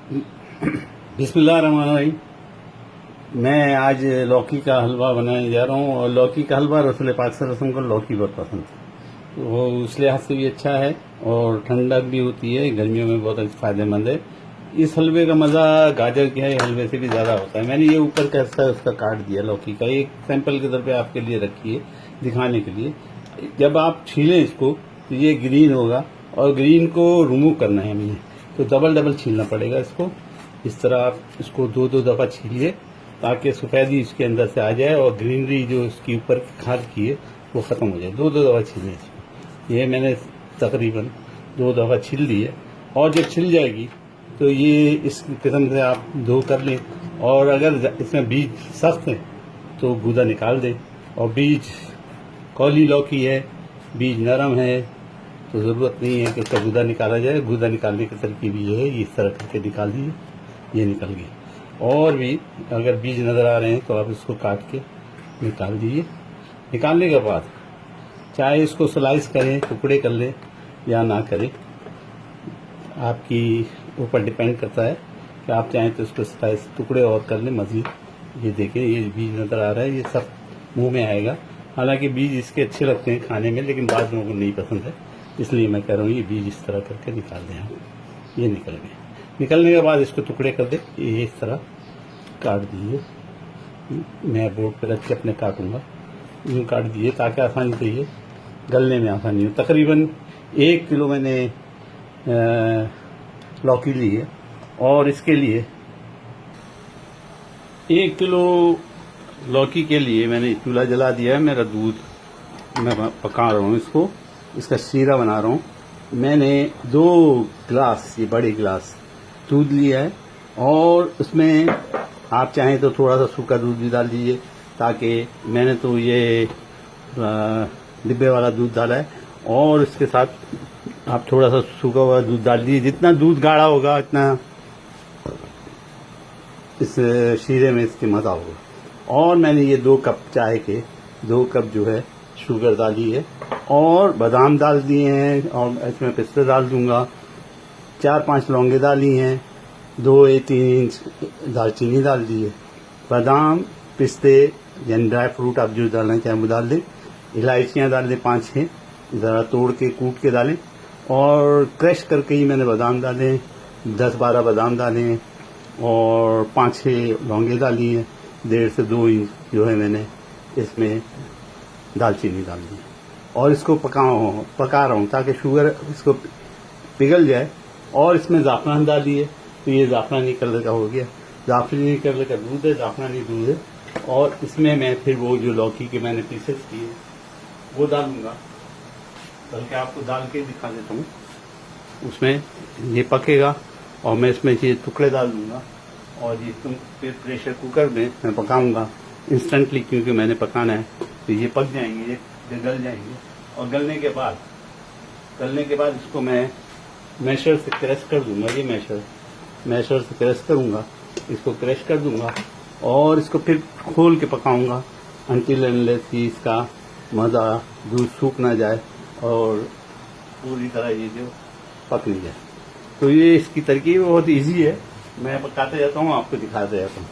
बिस्मिल्लाहिर्रहमानिर्रहीम। मैं आज लौकी का हलवा बनाने जा रहा हूँ और लौकी का हलवा रसूल पाक सल्लल्लाहु अलैहि वसल्लम को लौकी बहुत पसंद है। वो उस लिहाज से भी अच्छा है और ठंडक भी होती है, गर्मियों में बहुत फ़ायदेमंद है। इस हलवे का मज़ा गाजर के हलवे से भी ज़्यादा होता है। मैंने ये ऊपर का हिस्सा उसका काट दिया लौकी का, एक सैंपल के तौर पे आपके लिए रखी है दिखाने के लिए। जब आप छीलें इसको तो ये ग्रीन होगा और ग्रीन को रिमूव करना है हमें, तो डबल छीलना पड़ेगा इसको। इस तरह आप इसको दो दफ़ा छीलिए ताकि सफ़ेदी इसके अंदर से आ जाए और ग्रीनरी जो इसके ऊपर खाद की है वो ख़त्म हो जाए। दो दफ़ा छीलें इसको। ये मैंने तकरीबन 2 दफ़ा छील ली है और जब छिल जाएगी तो ये इस किस्म से आप धो कर लें। और अगर इसमें बीज सख्त हैं तो गूदा निकाल दें, और बीज कौली लौकी है, बीज नरम है तो ज़रूरत नहीं है कि उसका गूदा निकाला जाए। गूदा निकालने की तरकीब ये है, इस तरह करके निकाल दीजिए, ये निकल गई। और भी अगर बीज नज़र आ रहे हैं तो आप इसको काट के निकाल दीजिए। निकालने के बाद चाहे इसको स्लाइस करें, टुकड़े कर लें या ना करें, आपकी ऊपर डिपेंड करता है कि आप चाहें तो इसको स्लाइस टुकड़े और कर लें मज़ीद। ये देखें, ये बीज नज़र आ रहा है, ये सब मुंह में आएगा। हालांकि बीज इसके अच्छे लगते हैं खाने में, लेकिन बाद लोगों को नहीं पसंद है, इसलिए मैं कह रहा हूँ ये बीज इस तरह करके निकाल दें आप। ये निकल गए। निकलने के बाद इसको टुकड़े कर दे, ये इस तरह काट दीजिए। मैं बोर्ड पर रख के अपने काटूंगा, यूँ काट दीजिए ताकि आसानी से ये गलने में आसानी हो। तकरीबन 1 किलो मैंने लौकी ली है और इसके लिए 1 किलो लौकी के लिए मैंने चूल्हा जला दिया है। मेरा दूध मैं पका रहा हूँ, इसका शीरा बना रहा हूँ। मैंने 2 गिलास, ये बड़े गिलास दूध लिया है और उसमें आप चाहें तो थोड़ा सा सूखा दूध भी डाल दीजिए, ताकि मैंने तो ये डिब्बे वाला दूध डाला है और इसके साथ आप थोड़ा सा सूखा हुआ दूध डाल दीजिए। जितना दूध गाढ़ा होगा इतना इस शीरे में इसके मज़ा होगा। और मैंने ये 2 कप चाय के 2 कप जो है शुगर डाली है और बादाम डाल दिए हैं और इसमें पिस्ते डाल दूंगा। 4-5 लौंगे डाली हैं, 2-3 इंच दालचीनी डाल दी है। बादाम, पिस्ते यानी ड्राई फ्रूट आप जो डालना चाहें वो डाल दें। इलायचियाँ डाल दें 5-6, ज़रा तोड़ के कूट के डालें। और क्रश करके ही मैंने बादाम डाले हैं, 10-12 बादाम डाले हैं और 5-6 लौंगे डाली हैं। 1.5 से 2 इंच जो है मैंने इसमें दालचीनी डाल दी और इसको पका रहा हूँ ताकि शुगर इसको पिघल जाए। और इसमें ज़ाफ़रान डालिए तो ये ज़ाफ़रानी कलर का हो गया। ज़ाफ़रानी कलर का दूध है, ज़ाफ़रानी दूध है। और इसमें मैं फिर वो जो लौकी के मैंने पीसेस किए वो डालूंगा, बल्कि आपको डाल के दिखा देता हूँ। उसमें ये पकेगा और मैं इसमें ये टुकड़े डाल दूँगा और ये फिर प्रेशर कुकर में मैं पकाऊँगा इंस्टेंटली, क्योंकि मैंने पकाना है। तो ये पक जाएंगे, ये गल जाएंगे और गलने के बाद इसको मैं मैशर से क्रश कर दूंगा। ये मैशर से क्रश करूंगा, इसको क्रश कर दूंगा और इसको फिर खोल के पकाऊंगा अनटिल अनलेस कि इसका मज़ा दूध सूख ना जाए और पूरी तरह ये जो पक नहीं जाए। तो ये इसकी तरकीब बहुत इजी है, मैं पकाते जाता हूँ, आपको दिखाते जाता हूँ।